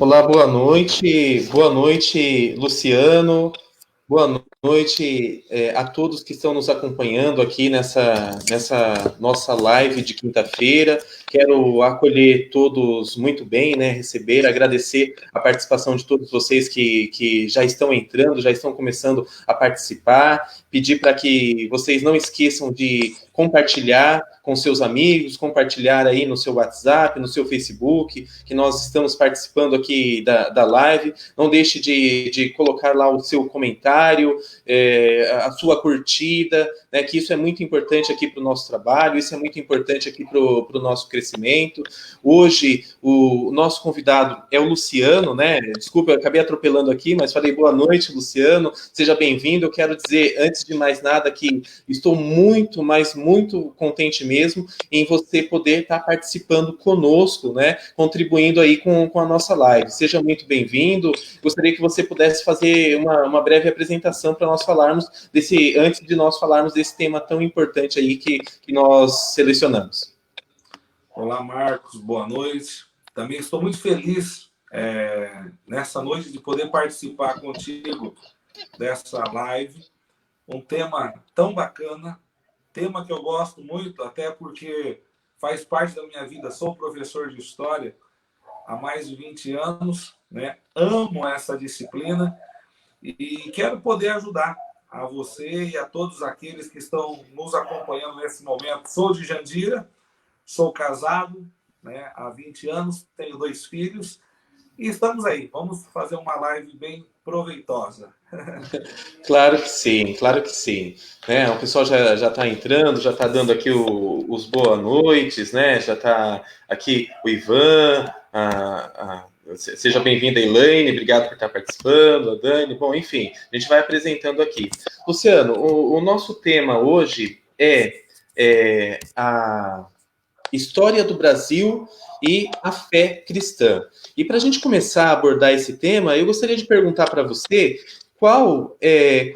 Olá, boa noite. Boa noite, Luciano. Boa noite a todos que estão nos acompanhando aqui nessa nossa live de quinta-feira. Quero acolher todos muito bem, né? Receber, agradecer a participação de todos vocês que já estão entrando, já estão começando a participar. Pedir para que vocês não esqueçam de compartilhar com seus amigos, compartilhar aí no seu WhatsApp, no seu Facebook, que nós estamos participando aqui da live. Não deixe de colocar lá o seu comentário, a sua curtida, né, que isso é muito importante aqui para o nosso trabalho, isso é muito importante aqui para o nosso crescimento. Hoje, o nosso convidado é o Luciano, né? Desculpa, eu acabei atropelando aqui, mas falei boa noite, Luciano, seja bem-vindo. Eu quero dizer, antes de mais nada, que estou muito, mas muito contente mesmo em você poder estar participando conosco, né? Contribuindo aí com a nossa live. Seja muito bem-vindo. Gostaria que você pudesse fazer uma breve apresentação para nós falarmos antes de nós falarmos desse tema tão importante aí que nós selecionamos. Olá, Marcos, boa noite. Também estou muito feliz nessa noite de poder participar contigo dessa live. Um tema tão bacana, tema que eu gosto muito, até porque faz parte da minha vida. Sou professor de História há mais de 20 anos, né? Amo essa disciplina e quero poder ajudar a você e a todos aqueles que estão nos acompanhando nesse momento. Sou de Jandira, sou casado, né, há 20 anos, tenho 2 filhos e estamos aí. Vamos fazer uma live bem proveitosa. Claro que sim, claro que sim. Né, o pessoal já está entrando, já está dando aqui os boa noites, né? Já está aqui o Ivan, seja bem-vinda, Elaine, obrigado por estar participando, a Dani. Bom, enfim, a gente vai apresentando aqui. Luciano, o nosso tema hoje é a história do Brasil e a fé cristã. E para a gente começar a abordar esse tema, eu gostaria de perguntar para você qual é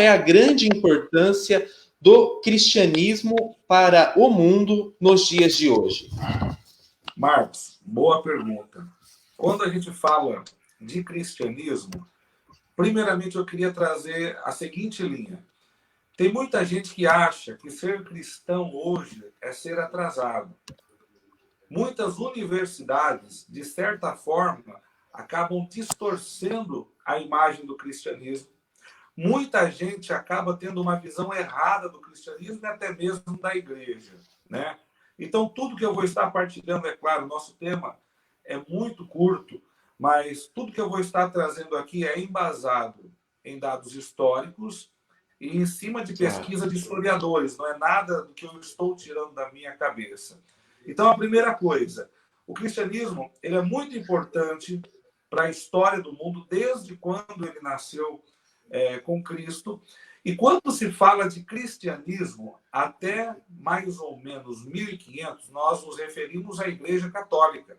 a grande importância do cristianismo para o mundo nos dias de hoje? Marcos, boa pergunta. Quando a gente fala de cristianismo, primeiramente eu queria trazer a seguinte linha. Tem muita gente que acha que ser cristão hoje é ser atrasado. Muitas universidades, de certa forma, acabam distorcendo a imagem do cristianismo. Muita gente acaba tendo uma visão errada do cristianismo e até mesmo da igreja, né? Então, tudo que eu vou estar partilhando, é claro, nosso tema é muito curto, mas tudo que eu vou estar trazendo aqui é embasado em dados históricos e em cima de pesquisa de historiadores, não é nada do que eu estou tirando da minha cabeça. Então, a primeira coisa, o cristianismo ele é muito importante para a história do mundo, desde quando ele nasceu com Cristo. E quando se fala de cristianismo, até mais ou menos 1500, nós nos referimos à Igreja Católica.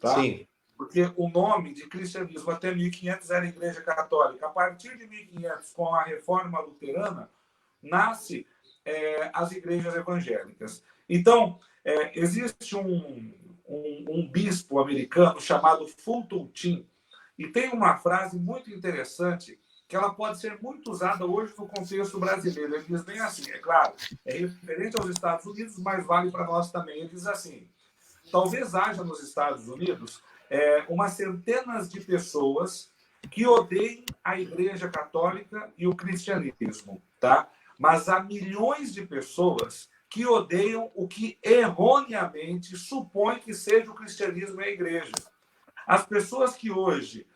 Tá? Sim. Porque o nome de cristianismo até 1500 era Igreja Católica. A partir de 1500, com a Reforma Luterana, nasce as igrejas evangélicas. Então, existe um bispo americano chamado Fulton Sheen, e tem uma frase muito interessante que ela pode ser muito usada hoje no contexto brasileiro. Ele diz bem assim, é claro, é referente aos Estados Unidos, mas vale para nós também. Ele diz assim, talvez haja nos Estados Unidos umas centenas de pessoas que odeiem a Igreja Católica e o cristianismo, tá? Mas há milhões de pessoas que odeiam o que erroneamente supõe que seja o cristianismo e a igreja. As pessoas que hoje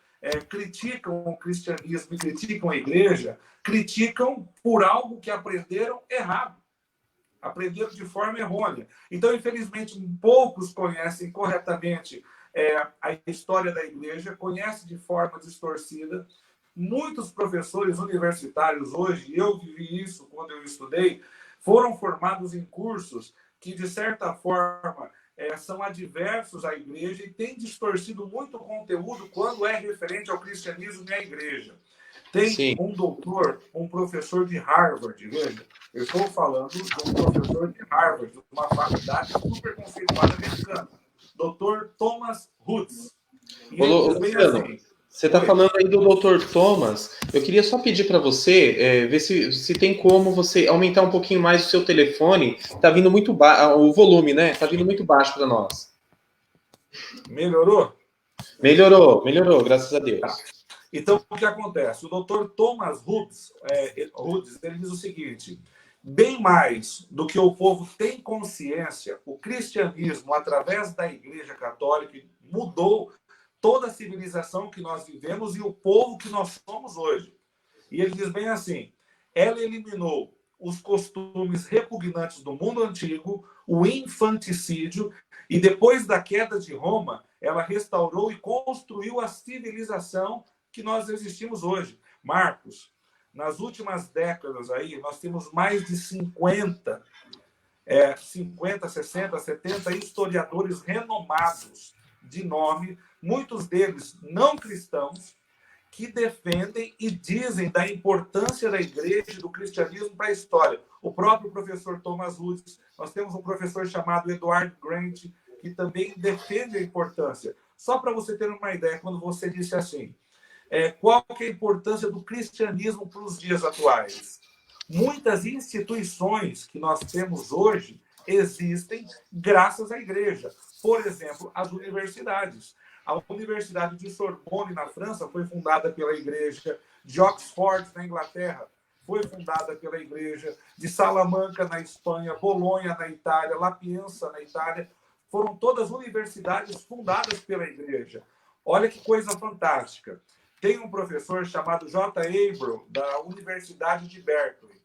criticam o cristianismo e criticam a igreja, criticam por algo que aprenderam errado. Aprenderam de forma errônea. Então, infelizmente, poucos conhecem corretamente a história da igreja, conhecem de forma distorcida. Muitos professores universitários hoje, eu vivi isso quando eu estudei, foram formados em cursos que, de certa forma, são adversos à igreja e têm distorcido muito o conteúdo quando é referente ao cristianismo e à igreja. Tem Sim. um doutor, um professor de Harvard, veja, eu estou falando de um professor de Harvard, de uma faculdade super conceituada americana. engano. Dr. Thomas Hoods. E Ô, ele diz bem Luciano, assim. você está falando aí do Dr. Thomas. Eu queria só pedir para você ver se tem como você aumentar um pouquinho mais o seu telefone. Está vindo muito baixo, o volume, né? Está vindo muito baixo para nós. Melhorou? Melhorou, graças a Deus. Tá. Então, o que acontece? O Dr. Thomas Hoods, ele diz o seguinte: bem mais do que o povo tem consciência, o cristianismo, através da Igreja Católica, mudou toda a civilização que nós vivemos e o povo que nós somos hoje. E ele diz bem assim: ela eliminou os costumes repugnantes do mundo antigo, o infanticídio, e depois da queda de Roma, ela restaurou e construiu a civilização que nós existimos hoje. Marcos, nas últimas décadas aí, nós temos mais de 50, 60, 70 historiadores renomados de nome, muitos deles não cristãos, que defendem e dizem da importância da igreja e do cristianismo para a história. O próprio professor Thomas Hoods, nós temos um professor chamado Edward Grant, que também defende a importância. Só para você ter uma ideia, quando você disse assim, qual que é a importância do cristianismo para os dias atuais? Muitas instituições que nós temos hoje existem graças à igreja. Por exemplo, as universidades. A Universidade de Sorbonne, na França, foi fundada pela igreja. De Oxford, na Inglaterra, foi fundada pela igreja. De Salamanca, na Espanha. Bolonha, na Itália. La Pienza, na Itália. Foram todas universidades fundadas pela igreja. Olha que coisa fantástica. Tem um professor chamado J. Abrams, da Universidade de Berkeley.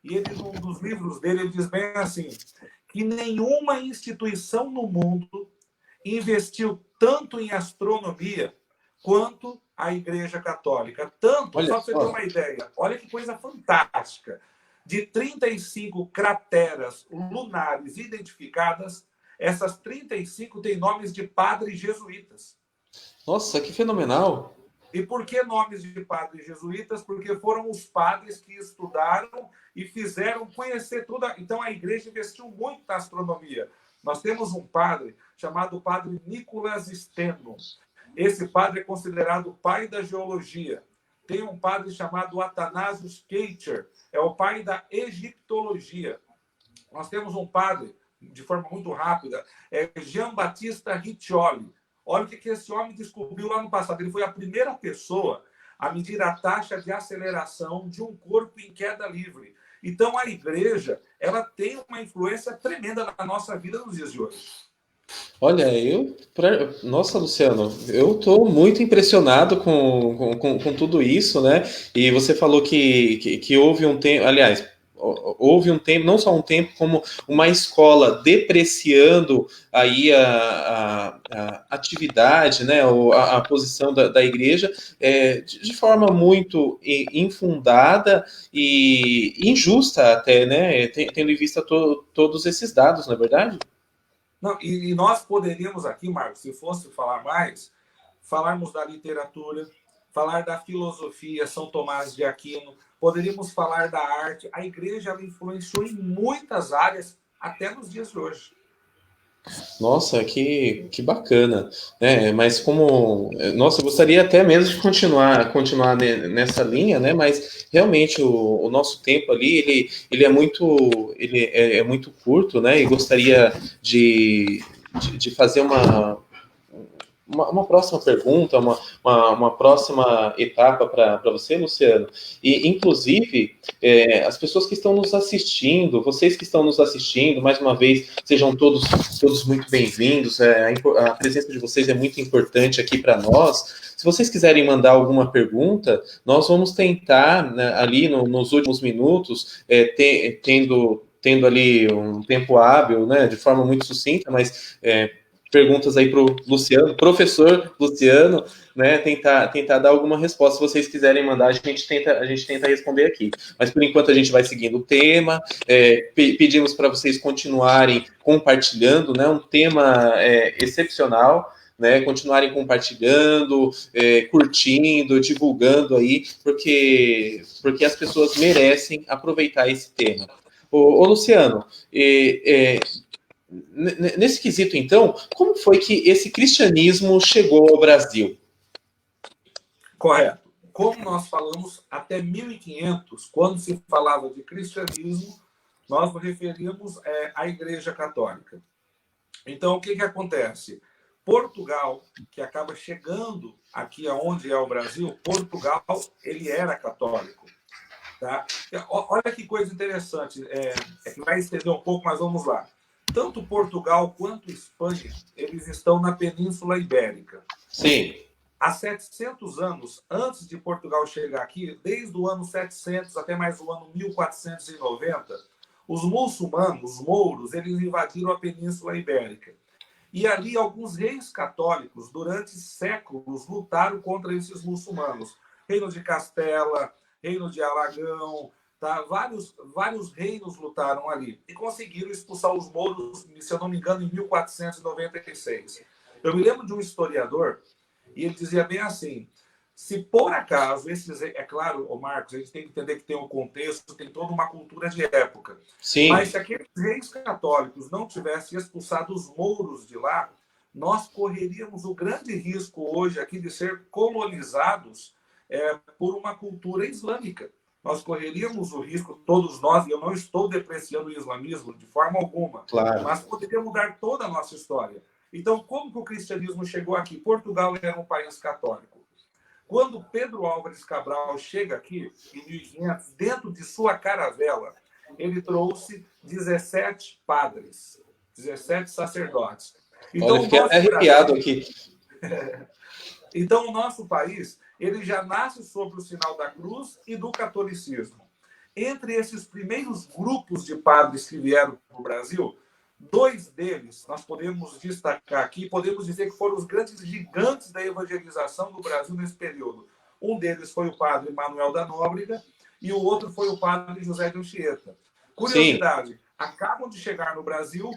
E ele, num dos livros dele, ele diz bem assim, que nenhuma instituição no mundo investiu tanto em astronomia quanto a Igreja Católica. Tanto, Olha só para você ter uma ideia, olha que coisa fantástica. De 35 crateras lunares identificadas, essas 35 têm nomes de padres jesuítas. Nossa, que fenomenal! E por que nomes de padres jesuítas? Porque foram os padres que estudaram e fizeram conhecer tudo. Então, a igreja investiu muito na astronomia. Nós temos um padre chamado padre Nicolas Steno. Esse padre é considerado o pai da geologia. Tem um padre chamado Athanasius Kircher, é o pai da egiptologia. Nós temos um padre, de forma muito rápida, Jean-Baptiste Riccioli. Olha o que esse homem descobriu lá no passado. Ele foi a primeira pessoa a medir a taxa de aceleração de um corpo em queda livre. Então, a igreja, ela tem uma influência tremenda na nossa vida nos dias de hoje. Olha, nossa, Luciano, eu estou muito impressionado com tudo isso, né? E você falou que houve um tempo, aliás, houve um tempo, não só um tempo, como uma escola depreciando aí a atividade, né, a posição da igreja, de forma muito infundada e injusta até, né, tendo em vista todos esses dados, não é verdade? Não, e nós poderíamos aqui, Marcos, se fosse falar mais, falarmos da literatura, falar da filosofia, São Tomás de Aquino, poderíamos falar da arte. A igreja ela influenciou em muitas áreas, até nos dias de hoje. Nossa, que bacana, né? Mas nossa, eu gostaria até mesmo de continuar nessa linha, né? Mas realmente o nosso tempo ali, ele é muito curto, né? E gostaria de fazer uma próxima pergunta, uma próxima etapa para você, Luciano. E, inclusive, as pessoas que estão nos assistindo, vocês que estão nos assistindo, mais uma vez, sejam todos muito bem-vindos. A presença de vocês é muito importante aqui para nós. Se vocês quiserem mandar alguma pergunta, nós vamos tentar, né, ali nos últimos minutos, tendo ali um tempo hábil, né, de forma muito sucinta, mas perguntas aí para o Luciano, professor Luciano, né, tentar dar alguma resposta. Se vocês quiserem mandar, a gente tenta responder aqui. Mas, por enquanto, a gente vai seguindo o tema. Pedimos para vocês continuarem compartilhando, né, um tema excepcional, né, continuarem compartilhando, curtindo, divulgando aí, porque as pessoas merecem aproveitar esse tema. Ô Luciano, nesse quesito, então, como foi que esse cristianismo chegou ao Brasil? Correto. Como nós falamos, até 1500, quando se falava de cristianismo, nós nos referimos à Igreja Católica. Então, o que acontece? Portugal, que acaba chegando aqui aonde é o Brasil, Portugal, ele era católico. Tá? Olha que coisa interessante, que vai estender um pouco, mas vamos lá. Tanto Portugal quanto Espanha, eles estão na Península Ibérica. Sim. Há 700 anos, antes de Portugal chegar aqui, desde o ano 700 até mais o ano 1490, os muçulmanos, os mouros, eles invadiram a Península Ibérica. E ali alguns reis católicos, durante séculos, lutaram contra esses muçulmanos. Reino de Castela, Reino de Aragão, tá? Vários reinos lutaram ali e conseguiram expulsar os mouros, se eu não me engano, em 1496. Eu me lembro de um historiador, e ele dizia bem assim, se por acaso, é claro, ô Marcos, a gente tem que entender que tem um contexto, tem toda uma cultura de época. Sim. Mas se aqueles reis católicos não tivessem expulsado os mouros de lá, nós correríamos o grande risco hoje aqui de ser colonizados por uma cultura islâmica. Nós correríamos o risco, todos nós, e eu não estou depreciando o islamismo de forma alguma, claro, mas poderia mudar toda a nossa história. Então, como que o cristianismo chegou aqui? Portugal era um país católico. Quando Pedro Álvares Cabral chega aqui, em 1500, dentro de sua caravela, ele trouxe 17 padres, 17 sacerdotes. Então, olha, fiquei até arrepiado aqui. Então, o nosso país, ele já nasce sob o sinal da cruz e do catolicismo. Entre esses primeiros grupos de padres que vieram para o Brasil, 2 deles nós podemos destacar aqui, podemos dizer que foram os grandes gigantes da evangelização do Brasil nesse período. Um deles foi o padre Manuel da Nóbrega e o outro foi o padre José de Anchieta. Curiosidade, sim, acabam de chegar no Brasil,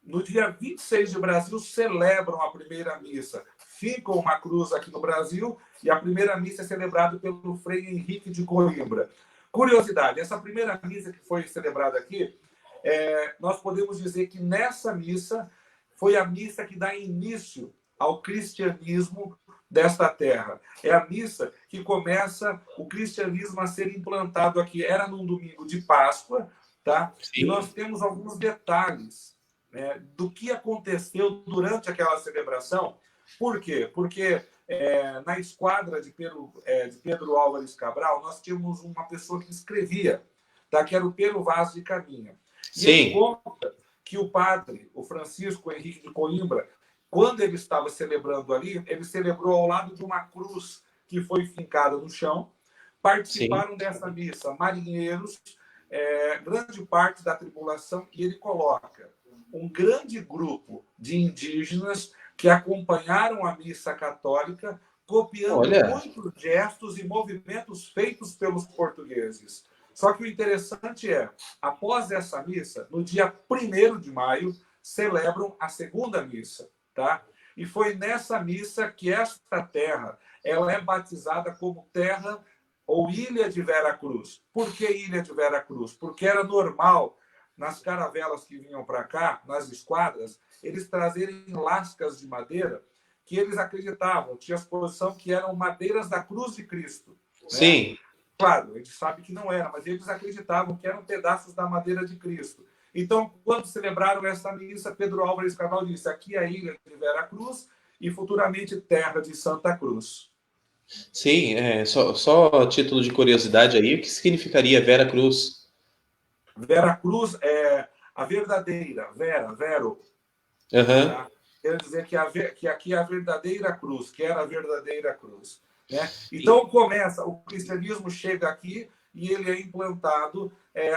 no dia 26 de Brasil celebram a primeira missa. Ficam uma cruz aqui no Brasil e a primeira missa é celebrada pelo Frei Henrique de Coimbra. Curiosidade, essa primeira missa que foi celebrada aqui, nós podemos dizer que nessa missa foi a missa que dá início ao cristianismo desta terra. É a missa que começa o cristianismo a ser implantado aqui. Era num domingo de Páscoa, tá? E nós temos alguns detalhes, né, do que aconteceu durante aquela celebração. Por quê? Porque na esquadra de Pedro Álvares Cabral, nós tínhamos uma pessoa que escrevia, tá? Que era o Pero Vaz de Caminha. E ele conta que o padre, o Francisco Henrique de Coimbra, quando ele estava celebrando ali, ele celebrou ao lado de uma cruz que foi fincada no chão. Participaram dessa missa marinheiros, grande parte da tripulação, e ele coloca um grande grupo de indígenas que acompanharam a missa católica, copiando muitos gestos e movimentos feitos pelos portugueses. Só que o interessante após essa missa, no dia 1º de maio, celebram a segunda missa, tá? E foi nessa missa que esta terra, ela é batizada como terra ou Ilha de Vera Cruz. Por que Ilha de Vera Cruz? Porque era normal, nas caravelas que vinham para cá, nas esquadras, eles trazerem lascas de madeira que eles acreditavam, tinha a exposição que eram madeiras da cruz de Cristo. Né? Sim. Claro, a gente sabe que não era, mas eles acreditavam que eram pedaços da madeira de Cristo. Então, quando celebraram essa missa, Pedro Álvares Cabral disse: aqui é a Ilha de Vera Cruz e futuramente terra de Santa Cruz. Sim, só título de curiosidade aí, o que significaria Vera Cruz? Vera Cruz é a verdadeira, vero. Tá? Quer dizer que aqui é a verdadeira cruz, que era a verdadeira cruz. Né? Então começa, o cristianismo chega aqui e ele é implantado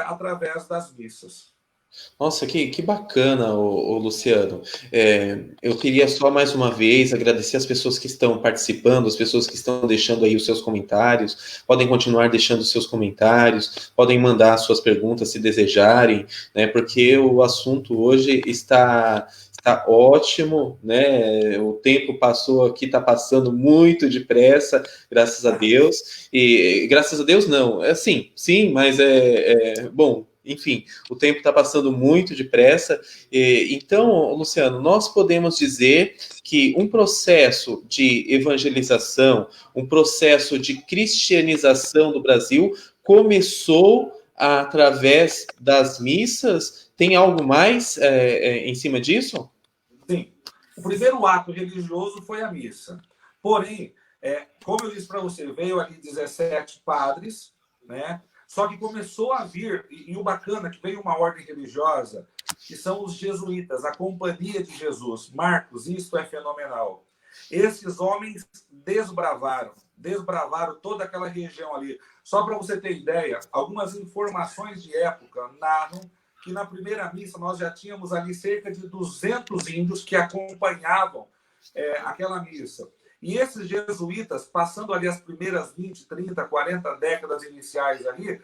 através das missas. Nossa, que bacana, o Luciano. Eu queria só mais uma vez agradecer as pessoas que estão participando, as pessoas que estão deixando aí os seus comentários. Podem continuar deixando os seus comentários, podem mandar suas perguntas se desejarem, né? Porque o assunto hoje está ótimo, né? O tempo passou aqui, está passando muito depressa, graças a Deus. E graças a Deus não, sim, mas bom. enfim, o tempo está passando muito depressa. Então, Luciano, nós podemos dizer que um processo de evangelização, um processo de cristianização do Brasil começou através das missas. Tem algo mais em cima disso? Sim. O primeiro ato religioso foi a missa. Porém, como eu disse para você, veio ali 17 padres, né? Só que começou a vir, e o bacana é que veio uma ordem religiosa, que são os jesuítas, a Companhia de Jesus. Marcos, isso é fenomenal. Esses homens desbravaram toda aquela região ali. Só para você ter ideia, algumas informações de época narram que na primeira missa nós já tínhamos ali cerca de 200 índios que acompanhavam aquela missa. E esses jesuítas, passando ali as primeiras 20, 30, 40 décadas iniciais ali,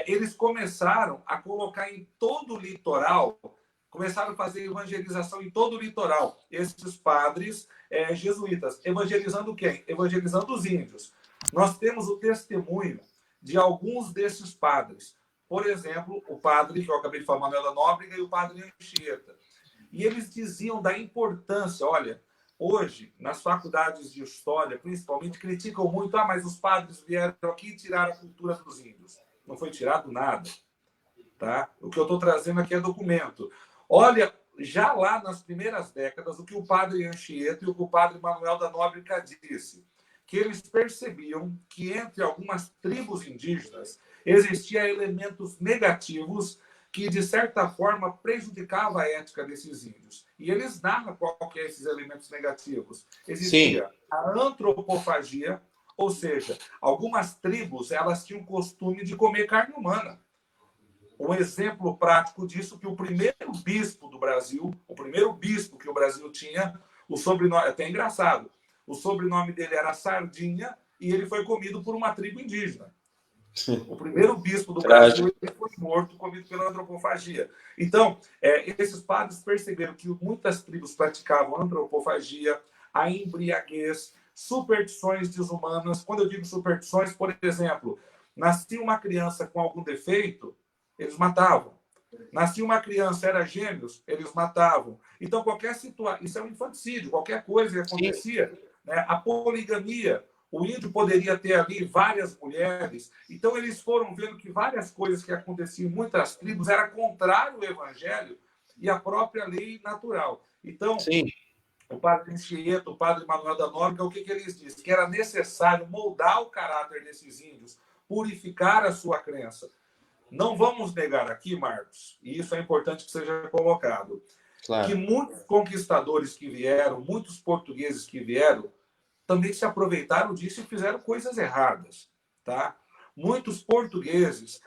eles começaram a colocar em todo o litoral, começaram a fazer evangelização em todo o litoral. Esses padres jesuítas, evangelizando quem? Evangelizando os índios. Nós temos o testemunho de alguns desses padres. Por exemplo, o padre, que eu acabei de falar, Manuel da Nóbrega, e o padre Anchieta. E eles diziam da importância, olha, hoje, nas faculdades de história, principalmente, criticam muito, mas os padres vieram aqui e tiraram a cultura dos índios. Não foi tirado nada. Tá? O que eu estou trazendo aqui é documento. Olha, já lá nas primeiras décadas, o que o padre Anchieta e o que o padre Manuel da Nóbrega disse, que eles percebiam que entre algumas tribos indígenas existiam elementos negativos que, de certa forma, prejudicavam a ética desses índios. E eles narram qual que é esses elementos negativos. Existia a antropofagia, ou seja, algumas tribos elas tinham o costume de comer carne humana. Um exemplo prático disso que o primeiro bispo do Brasil, o primeiro bispo que o Brasil tinha, o sobrenome, até engraçado, o sobrenome dele era Sardinha e ele foi comido por uma tribo indígena. O primeiro bispo do Brasil ele foi morto, comido pela antropofagia. Então, esses padres perceberam que muitas tribos praticavam antropofagia, a embriaguez, superstições desumanas. Quando eu digo superstições, por exemplo, nascia uma criança com algum defeito, eles matavam. Nascia uma criança, era gêmeos, eles matavam. Então, qualquer situação, isso é um infanticídio, qualquer coisa que acontecia, né? A poligamia, o índio poderia ter ali várias mulheres. Então, eles foram vendo que várias coisas que aconteciam em muitas tribos era contrário ao evangelho e à própria lei natural. Então, o padre Anchieta, o padre Manuel da Nóbrega, o que eles disseram? Que era necessário moldar o caráter desses índios, purificar a sua crença. Não vamos negar aqui, Marcos, e isso é importante que seja colocado, que muitos conquistadores que vieram, muitos portugueses que vieram, também se aproveitaram disso e fizeram coisas erradas. Tá? Muitos portugueses,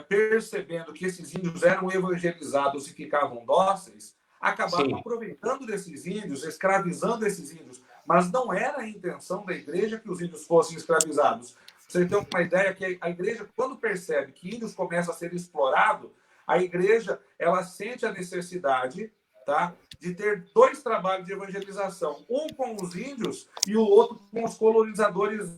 percebendo que esses índios eram evangelizados e ficavam dóceis, acabaram aproveitando desses índios, escravizando esses índios. Mas não era a intenção da igreja que os índios fossem escravizados. Você tem uma ideia que a igreja, quando percebe que índios começam a ser explorados, a igreja ela sente a necessidade, tá, de ter dois trabalhos de evangelização, um com os índios e o outro com os colonizadores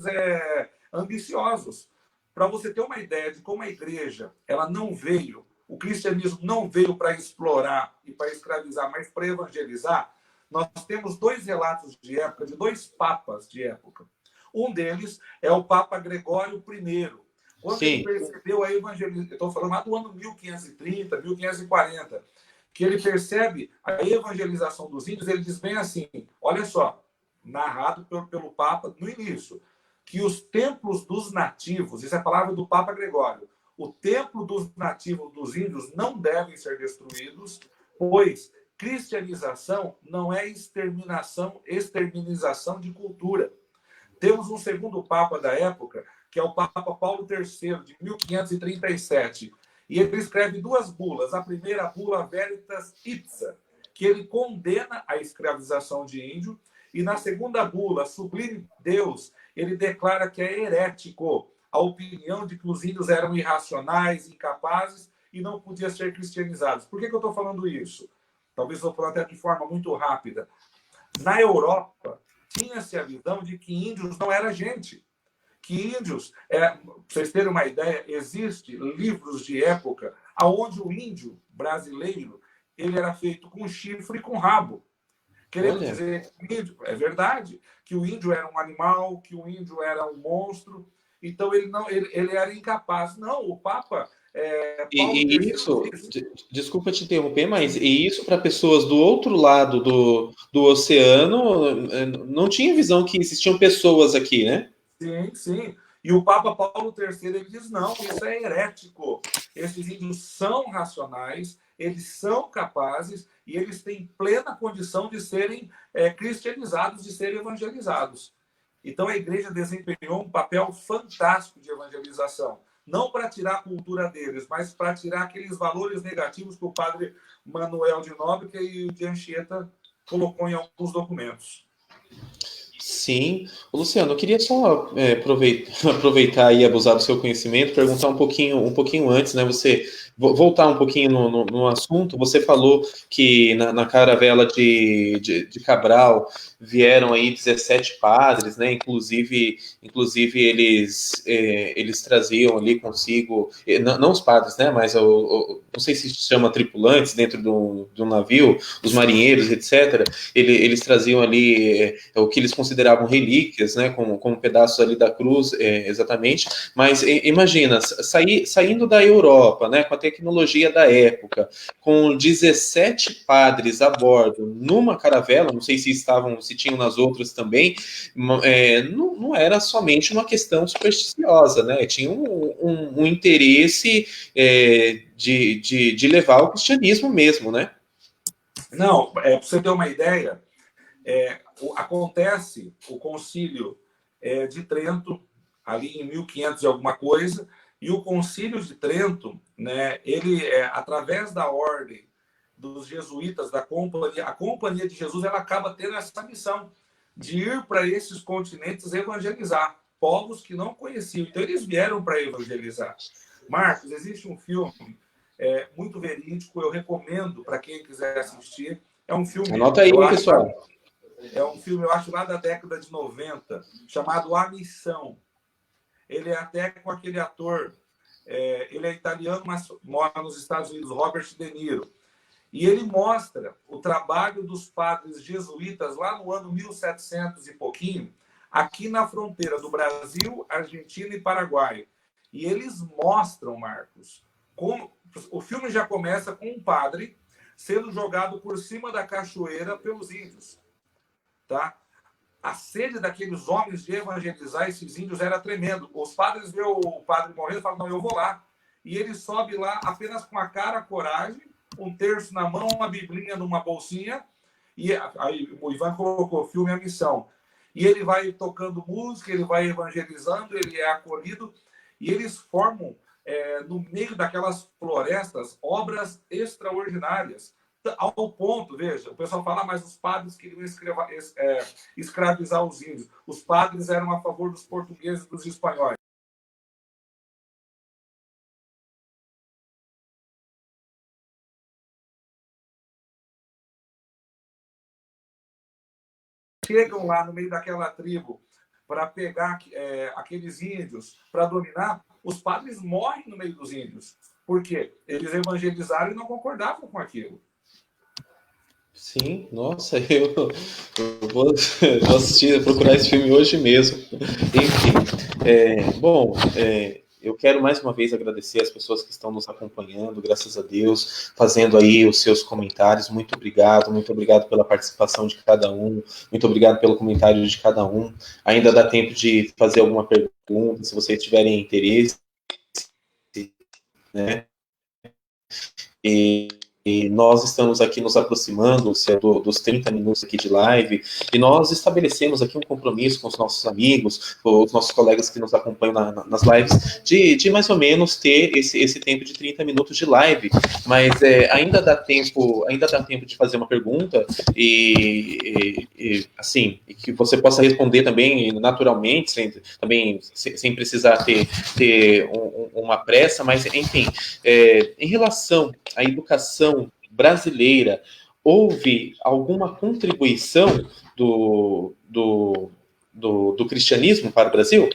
ambiciosos. Para você ter uma ideia de como a igreja ela não veio, o cristianismo não veio para explorar e para escravizar, mas para evangelizar, nós temos dois relatos de época, de dois papas de época. Um deles é o Papa Gregório I. Quando ele percebeu a evangelização, estou falando lá do ano 1530, 1540, que ele percebe a evangelização dos índios, ele diz bem assim, olha só, narrado pelo Papa no início, que os templos dos nativos, isso é a palavra do Papa Gregório, o templo dos nativos dos índios não devem ser destruídos, pois cristianização não é exterminação de cultura. Temos um segundo Papa da época, que é o Papa Paulo III, de 1537. E ele escreve duas bulas. A primeira, a bula Veritas Ipsa, que ele condena a escravização de índio. E na segunda bula, Sublime Deus, ele declara que é herético a opinião de que os índios eram irracionais, incapazes e não podiam ser cristianizados. Por que eu estou falando isso? Talvez eu vou falar até de forma muito rápida. Na Europa, tinha-se a visão de que índios não era gente. Que índios, para vocês terem uma ideia, existem livros de época aonde o índio brasileiro ele era feito com chifre e com rabo. Querendo dizer que o índio, é verdade, que o índio era um animal, que o índio era um monstro, então ele era incapaz. Não, o Papa Paulo E isso, desculpa te interromper, mas isso para pessoas do outro lado do oceano não tinha visão que existiam pessoas aqui, né? Sim, sim. E o Papa Paulo III ele diz: não, isso é herético. Esses índios são racionais, eles são capazes e eles têm plena condição de serem cristianizados, de serem evangelizados. Então a igreja desempenhou um papel fantástico de evangelização. Não para tirar a cultura deles, mas para tirar aqueles valores negativos que o padre Manuel de Nóbrega e o de Anchieta colocou em alguns documentos. Sim. Luciano, eu queria só aproveitar e abusar do seu conhecimento, perguntar um pouquinho antes, né? Você voltar um pouquinho no assunto. Você falou que na caravela de Cabral vieram aí 17 padres, né? Inclusive eles traziam ali consigo, não os padres, né? Mas não sei se chama tripulantes dentro de um navio, os marinheiros, etc. Eles traziam ali o que eles consideravam relíquias, né? Como pedaços ali da cruz, exatamente. Mas imagina, saindo da Europa, né? Com a tecnologia da época, com 17 padres a bordo, numa caravela, não sei se tinham nas outras também, não era somente uma questão supersticiosa, né? Tinha um interesse de levar o cristianismo mesmo, né? Não, para você ter uma ideia, acontece o concílio de Trento, ali em 1500 e alguma coisa, e o concílio de Trento, né, ele, através da ordem dos jesuítas, a Companhia de Jesus, ela acaba tendo essa missão de ir para esses continentes evangelizar, povos que não conheciam. Então, eles vieram para evangelizar. Marcos, existe um filme muito verídico, eu recomendo para quem quiser assistir. É um filme... Anota aí, pessoal. É um filme, eu acho, lá da década de 90, chamado A Missão. Ele é até com aquele ator, ele é italiano, mas mora nos Estados Unidos, Robert De Niro. E ele mostra o trabalho dos padres jesuítas lá no ano 1700 e pouquinho, aqui na fronteira do Brasil, Argentina e Paraguai. E eles mostram, Marcos, como o filme já começa com um padre sendo jogado por cima da cachoeira pelos índios. Tá? A sede daqueles homens de evangelizar esses índios era tremendo. Os padres vê o padre morrendo e falam: não, eu vou lá. E ele sobe lá apenas com a cara, a coragem, um terço na mão, uma biblinha numa bolsinha. E aí o Ivan colocou: filme A Missão. E ele vai tocando música, ele vai evangelizando, ele é acolhido. E eles formam, no meio daquelas florestas, obras extraordinárias. Ao ponto, veja, o pessoal fala, mas os padres queriam escravizar os índios. Os padres eram a favor dos portugueses e dos espanhóis. Chegam lá no meio daquela tribo para pegar aqueles índios, para dominar, os padres morrem no meio dos índios. Por quê? Eles evangelizaram e não concordavam com aquilo. Sim, nossa, eu vou assistir, procurar esse filme hoje mesmo. Enfim, eu quero mais uma vez agradecer as pessoas que estão nos acompanhando, graças a Deus, fazendo aí os seus comentários. Muito obrigado pela participação de cada um, muito obrigado pelo comentário de cada um. Ainda dá tempo de fazer alguma pergunta, se vocês tiverem interesse, né? E nós estamos aqui nos aproximando dos 30 minutos aqui de live, e nós estabelecemos aqui um compromisso com os nossos amigos, os nossos colegas que nos acompanham nas lives, de mais ou menos ter esse tempo de 30 minutos de live, mas ainda dá tempo de fazer uma pergunta, assim, que você possa responder também naturalmente, sem precisar ter uma pressa, mas enfim, em relação à educação brasileira, houve alguma contribuição do cristianismo para o Brasil?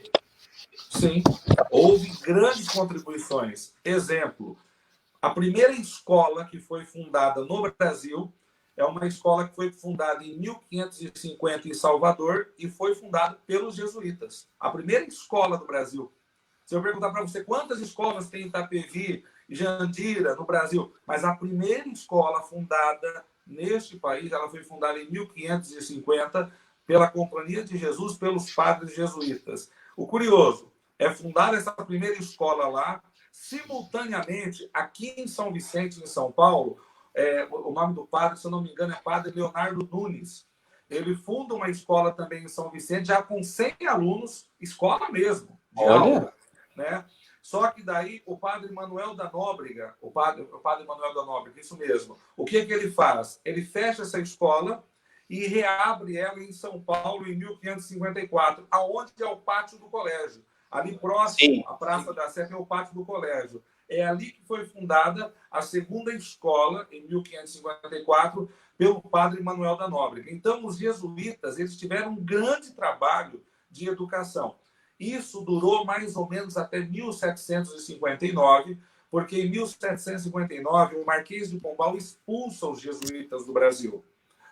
Sim, houve grandes contribuições. Exemplo, A primeira escola que foi fundada no Brasil é uma escola que foi fundada em 1550 em Salvador e foi fundada pelos jesuítas. A primeira escola do Brasil. Se eu perguntar para você quantas escolas tem em Itapevi, Jandira, no Brasil, mas a primeira escola fundada neste país, ela foi fundada em 1550 pela Companhia de Jesus, pelos padres jesuítas. O curioso é fundar essa primeira escola lá, simultaneamente, aqui em São Vicente, em São Paulo, o nome do padre, se eu não me engano, é Padre Leonardo Nunes. Ele funda uma escola também em São Vicente, já com 100 alunos, escola mesmo, de Olha, aula, né? Só que daí o padre Manuel da Nóbrega, o padre Manuel da Nóbrega, isso mesmo, o que ele faz? Ele fecha essa escola e reabre ela em São Paulo em 1554, aonde é o pátio do colégio. Ali próximo, sim, à Praça da Sé, é o pátio do colégio. É ali que foi fundada a segunda escola, em 1554, pelo padre Manuel da Nóbrega. Então, os jesuítas eles tiveram um grande trabalho de educação. Isso durou mais ou menos até 1759, porque em 1759 o Marquês de Pombal expulsa os jesuítas do Brasil.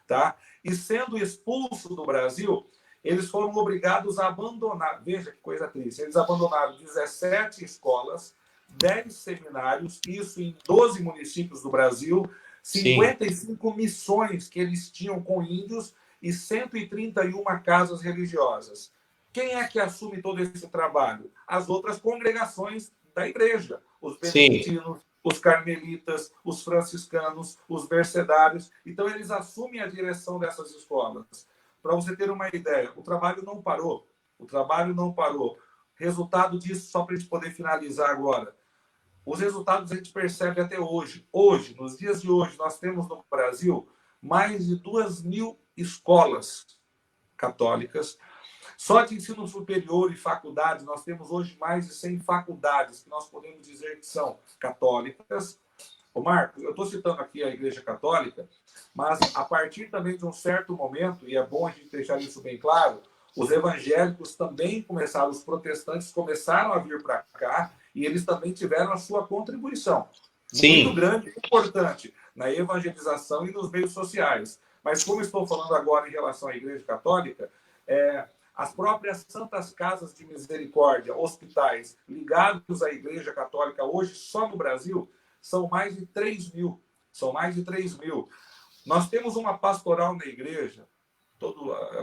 Tá? E sendo expulso do Brasil, eles foram obrigados a abandonar, veja que coisa triste, eles abandonaram 17 escolas, 10 seminários, isso em 12 municípios do Brasil, sim. 55 missões que eles tinham com índios e 131 casas religiosas. Quem é que assume todo esse trabalho? As outras congregações da igreja, os Sim. beneditinos, os carmelitas, os franciscanos, os mercedários. Então, eles assumem a direção dessas escolas. Para você ter uma ideia, o trabalho não parou. O trabalho não parou. Resultado disso, só para a gente poder finalizar agora. Os resultados a gente percebe até hoje. Hoje, nos dias de hoje, nós temos no Brasil mais de 2.000 escolas católicas. Só de ensino superior e faculdades, nós temos hoje mais de 100 faculdades que nós podemos dizer que são católicas. Ô Marcos, eu estou citando aqui a Igreja Católica, mas a partir também de um certo momento, e é bom a gente deixar isso bem claro, os evangélicos também começaram, os protestantes começaram a vir para cá e eles também tiveram a sua contribuição muito Sim. grande, importante na evangelização e nos meios sociais. Mas como estou falando agora em relação à Igreja Católica, as próprias santas casas de misericórdia, hospitais ligados à Igreja Católica hoje, só no Brasil, são mais de 3.000. São mais de 3.000. Nós temos uma pastoral na igreja,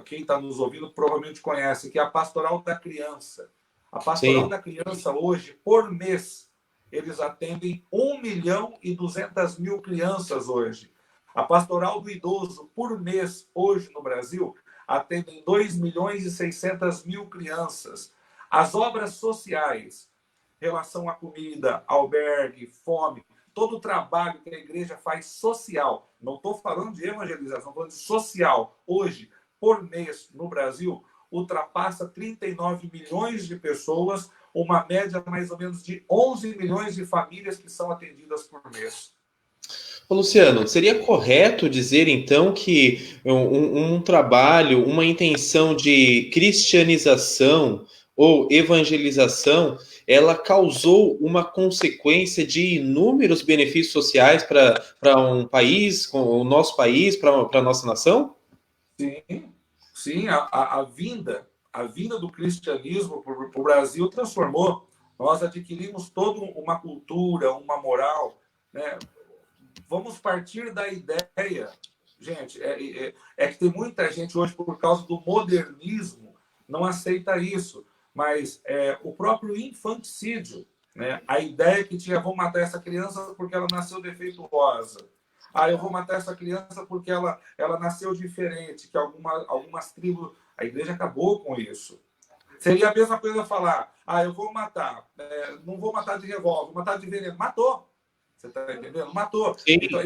quem está nos ouvindo provavelmente conhece, que é a Pastoral da Criança. A Pastoral Sim. da Criança hoje, por mês, eles atendem 1.200.000 crianças hoje. A Pastoral do Idoso, por mês, hoje no Brasil, atendem 2.600.000 crianças. As obras sociais, relação à comida, albergue, fome, todo o trabalho que a igreja faz social, não estou falando de evangelização, estou falando de social, hoje, por mês, no Brasil, ultrapassa 39 milhões de pessoas, uma média mais ou menos de 11 milhões de famílias que são atendidas por mês. Ô, Luciano, seria correto dizer então que um trabalho, uma intenção de cristianização ou evangelização, ela causou uma consequência de inúmeros benefícios sociais para um país, o nosso país, para a nossa nação? Sim, sim, a vinda do cristianismo para o Brasil transformou. Nós adquirimos toda uma cultura, uma moral, né? Vamos partir da ideia, gente, que tem muita gente hoje, por causa do modernismo, não aceita isso, mas o próprio infanticídio, né? A ideia que tinha, vou matar essa criança porque ela nasceu defeituosa. Eu vou matar essa criança porque ela nasceu diferente, que algumas tribos... A igreja acabou com isso. Seria a mesma coisa falar, eu vou matar, não vou matar de revólver, vou matar de veneno. Matou. Você está entendendo? Matou. Então Sim.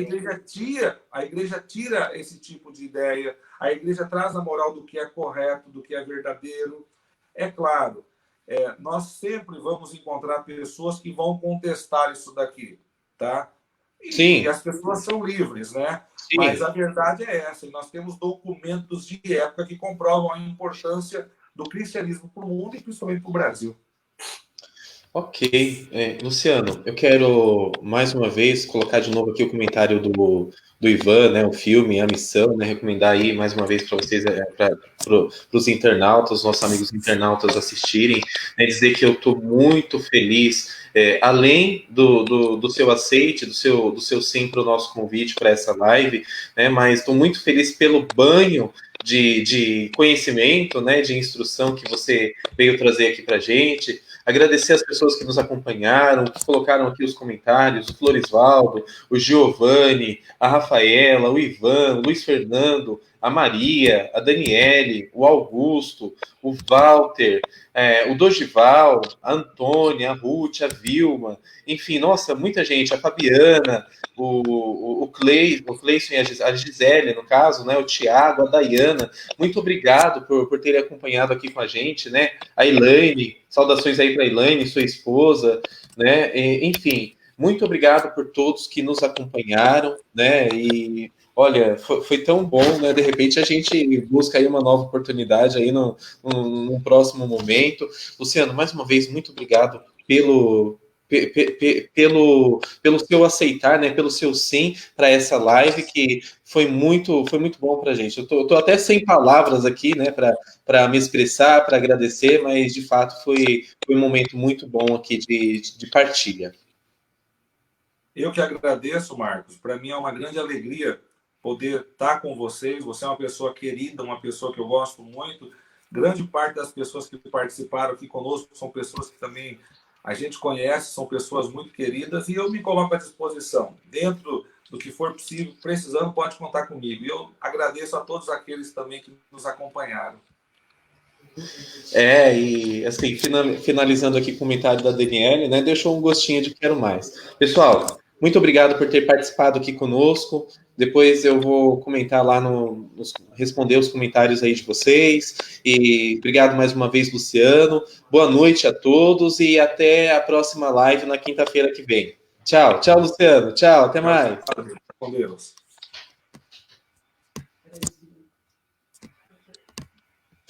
a igreja tira esse tipo de ideia, a igreja traz a moral do que é correto, do que é verdadeiro. É claro, nós sempre vamos encontrar pessoas que vão contestar isso daqui, tá? E Sim. as pessoas são livres, né? Mas Sim. a verdade é essa, e nós temos documentos de época que comprovam a importância do cristianismo para o mundo e principalmente para o Brasil. Ok. Luciano, eu quero mais uma vez colocar de novo aqui o comentário do Ivan, né, o filme A Missão, né, recomendar aí mais uma vez para vocês, para os internautas, nossos amigos internautas assistirem, né, dizer que eu estou muito feliz, além do seu aceite, do seu sim para o nosso convite para essa live, né, mas estou muito feliz pelo banho de conhecimento, né, de instrução que você veio trazer aqui para a gente. Agradecer as pessoas que nos acompanharam, que colocaram aqui os comentários, o Florisvaldo, o Giovanni, a Rafaela, o Ivan, o Luiz Fernando, a Maria, a Daniele, o Augusto, o Walter, o Dogival, a Antônia, a Ruth, a Vilma, enfim, nossa, muita gente, a Fabiana, o Cleison e a Gisele, no caso, né, o Tiago, a Dayana, muito obrigado por terem acompanhado aqui com a gente, né, a Elaine, saudações aí para a Elaine, sua esposa, né, enfim, muito obrigado por todos que nos acompanharam, né, e olha, foi tão bom, né, de repente a gente busca aí uma nova oportunidade aí num próximo momento. Luciano, mais uma vez, muito obrigado pelo seu aceitar, né, pelo seu sim para essa live, que foi muito bom para a gente. Eu tô até sem palavras aqui, né, para me expressar, para agradecer, mas de fato foi um momento muito bom aqui de partilha. Eu que agradeço, Marcos. Para mim é uma grande alegria poder estar com vocês. Você é uma pessoa querida, uma pessoa que eu gosto muito. Grande parte das pessoas que participaram aqui conosco são pessoas que também a gente conhece, são pessoas muito queridas, e eu me coloco à disposição. Dentro do que for possível, precisando, pode contar comigo. E eu agradeço a todos aqueles também que nos acompanharam. E assim, finalizando aqui o comentário da Daniele, né, deixou um gostinho de quero mais. Pessoal, muito obrigado por ter participado aqui conosco. Depois eu vou comentar lá responder os comentários aí de vocês. E obrigado mais uma vez, Luciano. Boa noite a todos e até a próxima live na quinta-feira que vem. Tchau, tchau, Luciano. Tchau, até Tchau, mais. tchau. Com Deus.